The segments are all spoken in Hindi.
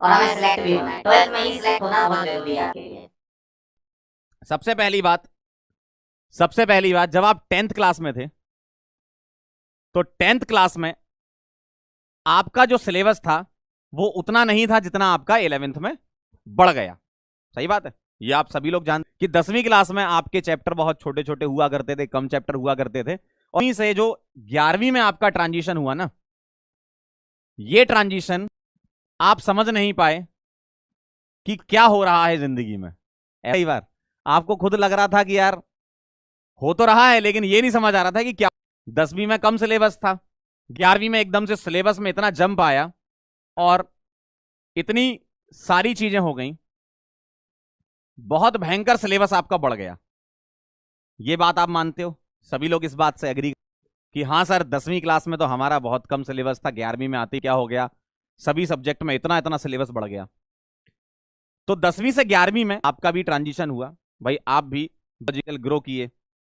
और हमें सिलेक्ट भी होना है। 12th में ही सिलेक्ट होना बहुत जरूरी है आपके लिए। सबसे पहली बात जब आप 10th क्लास में थे तो 10th क्लास में आपका जो सिलेबस था वो उतना नहीं था जितना आपका 11th में बढ़ गया। सही बात है, ये आप सभी लोग जानते कि 10वीं क्लास में आपके चैप्टर बहुत छोटे छोटे हुआ करते थे, कम चैप्टर हुआ करते थे, और वहीं से जो 11वीं में आपका ट्रांजिशन हुआ ना, ये ट्रांजिशन आप समझ नहीं पाए कि क्या हो रहा है जिंदगी में। कई बार आपको खुद लग रहा था कि यार हो तो रहा है, लेकिन ये नहीं समझ आ रहा था कि क्या। 10वीं में कम सिलेबस था, 11वीं में एकदम से सिलेबस में इतना जंप आया और इतनी सारी चीजें हो गई, बहुत भयंकर सिलेबस आपका बढ़ गया। ये बात आप मानते हो? सभी लोग इस बात से एग्री कि हाँ सर 10वीं क्लास में तो हमारा बहुत कम सिलेबस था, 11वीं में आते क्या हो गया, सभी सब्जेक्ट में इतना इतना सिलेबस बढ़ गया। तो 10वीं से 11वीं में आपका भी ट्रांजिशन हुआ भाई, आप भी लॉजिकल ग्रो किए,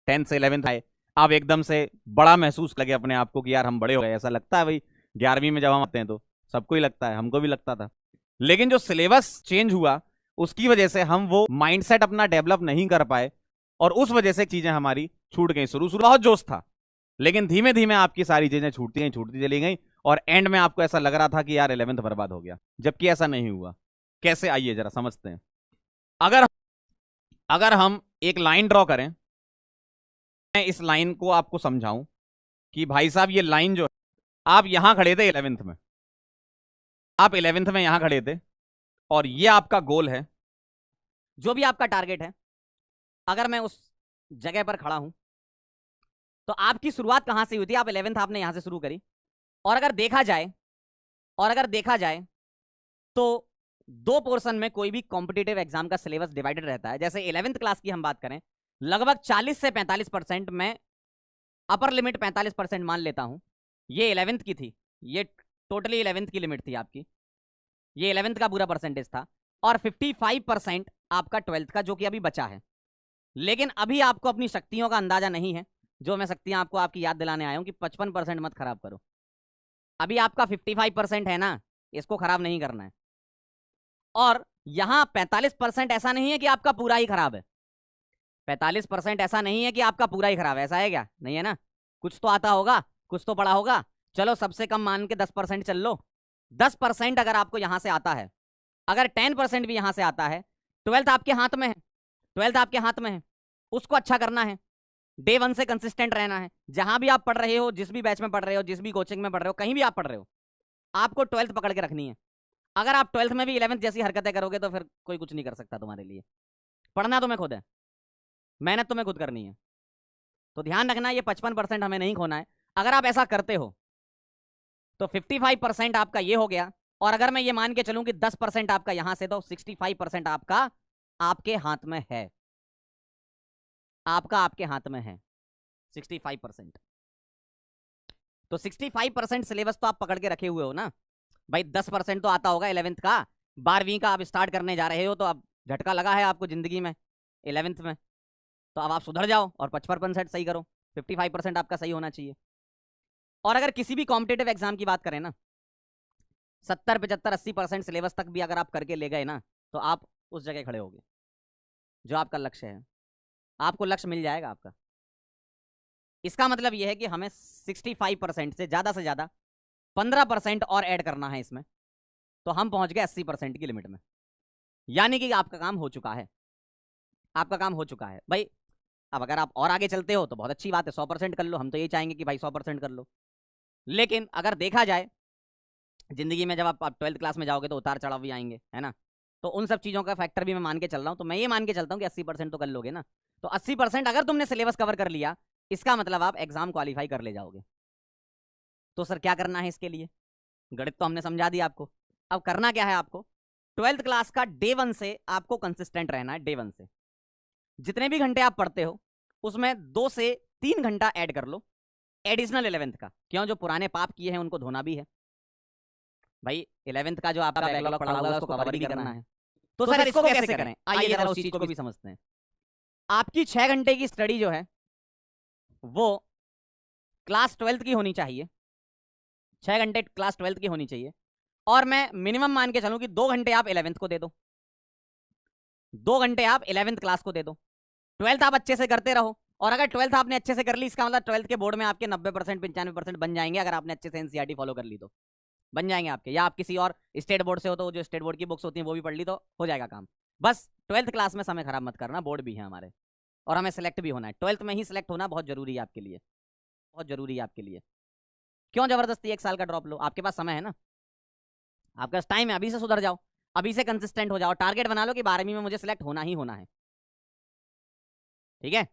10th से 11th आए, आप एकदम से बड़ा महसूस लगे अपने आप को कि यार हम बड़े हो गए। ऐसा लगता है भाई 11वीं में जब हम आते हैं तो सबको ही लगता है, हमको भी लगता था। लेकिन जो सिलेबस चेंज हुआ उसकी वजह से हम वो माइंडसेट अपना डेवलप नहीं कर पाए, और उस वजह से चीजें हमारी छूट गई। शुरू शुरू बहुत जोश था, लेकिन धीमे धीमे आपकी सारी चीजें छूटती चली गई, और एंड में आपको ऐसा लग रहा था कि यार 11th बर्बाद हो गया, जबकि ऐसा नहीं हुआ। कैसे, आइए जरा समझते हैं। अगर अगर हम एक लाइन ड्रॉ करें, मैं इस लाइन को आपको समझाऊं कि भाई साहब ये लाइन जो है, आप यहां खड़े थे 11th में, आप 11th में यहां खड़े थे, और ये आपका गोल है, जो भी आपका टारगेट है। अगर मैं उस जगह पर खड़ा हूं तो आपकी शुरुआत कहां से हुई थी? आप 11th आपने यहां से शुरू करी, और अगर देखा जाए तो दो पोर्शन में कोई भी कॉम्पिटिटिव एग्जाम का सिलेबस डिवाइडेड रहता है। जैसे 11th क्लास की हम बात करें, लगभग 40 से 45% में, अपर लिमिट 45% मान लेता हूं, ये 11th की थी, ये टोटली 11th की लिमिट थी आपकी, ये 11th का पूरा परसेंटेज था, और 55% आपका 12th का, जो कि अभी बचा है। लेकिन अभी आपको अपनी शक्तियों का अंदाजा नहीं है, जो मैं शक्तियां आपको आपकी याद दिलाने आया हूं कि 55% मत खराब करो। अभी आपका 55% है ना, इसको खराब नहीं करना है। और यहां 45% ऐसा नहीं है कि आपका पूरा ही खराब है, 45% ऐसा नहीं है कि आपका पूरा ही खराब है, ऐसा है क्या? नहीं है ना, कुछ तो आता होगा, कुछ तो पड़ा होगा। चलो सबसे कम मान के 10% चल लो। 10% अगर आपको यहां से आता है, अगर 10% भी यहां से आता है, 12th आपके हाथ में है, 12th आपके हाथ में है, उसको अच्छा करना है, डे वन से कंसिस्टेंट रहना है। जहां भी आप पढ़ रहे हो, जिस भी बैच में पढ़ रहे हो, जिस भी कोचिंग में पढ़ रहे हो, कहीं भी आप पढ़ रहे हो, आपको 12th पकड़ के रखनी है। अगर आप 12th में भी 11th जैसी हरकतें करोगे तो फिर कोई कुछ नहीं कर सकता तुम्हारे लिए। पढ़ना तुम्हें खुद है, मेहनत तुम्हें खुद करनी है। तो ध्यान रखना, ये 55% हमें नहीं खोना है। अगर आप ऐसा करते हो तो 55% आपका ये हो गया, और अगर मैं ये मान के चलूं कि 10% आपका यहां से, तो 65% आपका आपके हाथ में है, आपका आपके हाथ में है 65%। तो 65% सिलेबस तो आप पकड़ के रखे हुए हो ना भाई। 10% तो आता होगा 11th का, 12वीं का आप स्टार्ट करने जा रहे हो, तो अब झटका लगा है आपको जिंदगी में 11th में, तो अब आप सुधर जाओ और 55% सही करो। 55% आपका सही होना चाहिए। और अगर किसी भी कॉम्पिटेटिव एग्जाम की बात करें ना, 70 75 80% सिलेबस तक भी अगर आप करके ले गए ना, तो आप उस जगह खड़े होगे जो आपका लक्ष्य है, आपको लक्ष्य मिल जाएगा आपका। इसका मतलब यह है कि हमें 65% से ज्यादा 15% और ऐड करना है इसमें, तो हम पहुंच गए 80% की लिमिट में। यानी कि आपका काम हो चुका है, आपका काम हो चुका है भाई। अब अगर आप और आगे चलते हो तो बहुत अच्छी बात है, 100% कर लो, हम तो यही चाहेंगे कि भाई 100% कर लो। लेकिन अगर देखा जाए जिंदगी में, जब आप 12th क्लास में जाओगे तो उतार चढ़ाव भी आएंगे, है ना, तो उन सब चीजों का फैक्टर भी मैं मान के चल रहा हूं। तो मैं ये मान के चलता हूं कि 80% तो कर लोगे ना। तो 80% अगर तुमने सिलेबस कवर कर लिया, इसका मतलब आप एग्जाम क्वालिफाई कर ले जाओगे। तो सर क्या करना है इसके लिए? गणित तो हमने समझा दिया आपको, अब करना क्या है आपको? 12th क्लास का डे वन से आपको कंसिस्टेंट रहना है। डे वन से जितने भी घंटे आप पढ़ते हो, उसमें 2 से 3 घंटा ऐड कर लो एडिशनल 11th का। क्यों? जो पुराने पाप किए हैं उनको धोना भी है भाई। 11th का जो आपका बैकलॉग पड़ा हुआ है उसको कवर भी करना है। तो सर इसको कैसे करें? आइए जरा उस चीज को भी समझते हैं। आपकी 6 घंटे की स्टडी जो है वो क्लास 12th की होनी चाहिए, 6 घंटे क्लास 12th की होनी चाहिए। और मैं मिनिमम मान के चलूं कि 2 घंटे आप 11th को दे दो, 2 घंटे आप 11th क्लास को दे दो, 12th आप अच्छे से करते रहो। और अगर 12th आपने अच्छे से कर ली, इसका मतलब 12th के बोर्ड में आपके 90% 95% बन जाएंगे, अगर आपने अच्छे से एनसीईआरटी फॉलो कर ली तो बन जाएंगे आपके। या आप किसी और स्टेट बोर्ड से हो तो जो स्टेट बोर्ड की बुक्स होती हैं वो भी पढ़ ली तो हो जाएगा काम। बस 12th क्लास में समय खराब मत करना, बोर्ड भी है हमारे और हमें सेलेक्ट भी होना है। 12th में ही सेलेक्ट होना बहुत जरूरी है आपके लिए, बहुत जरूरी है आपके लिए। क्यों जबरदस्ती 1 साल का ड्रॉप लो, आपके पास समय है ना, आपके पास टाइम है, अभी से सुधर जाओ, अभी से कंसिस्टेंट हो जाओ, टारगेट बना लो कि 12वीं में मुझे सिलेक्ट होना ही होना है। ठीक है।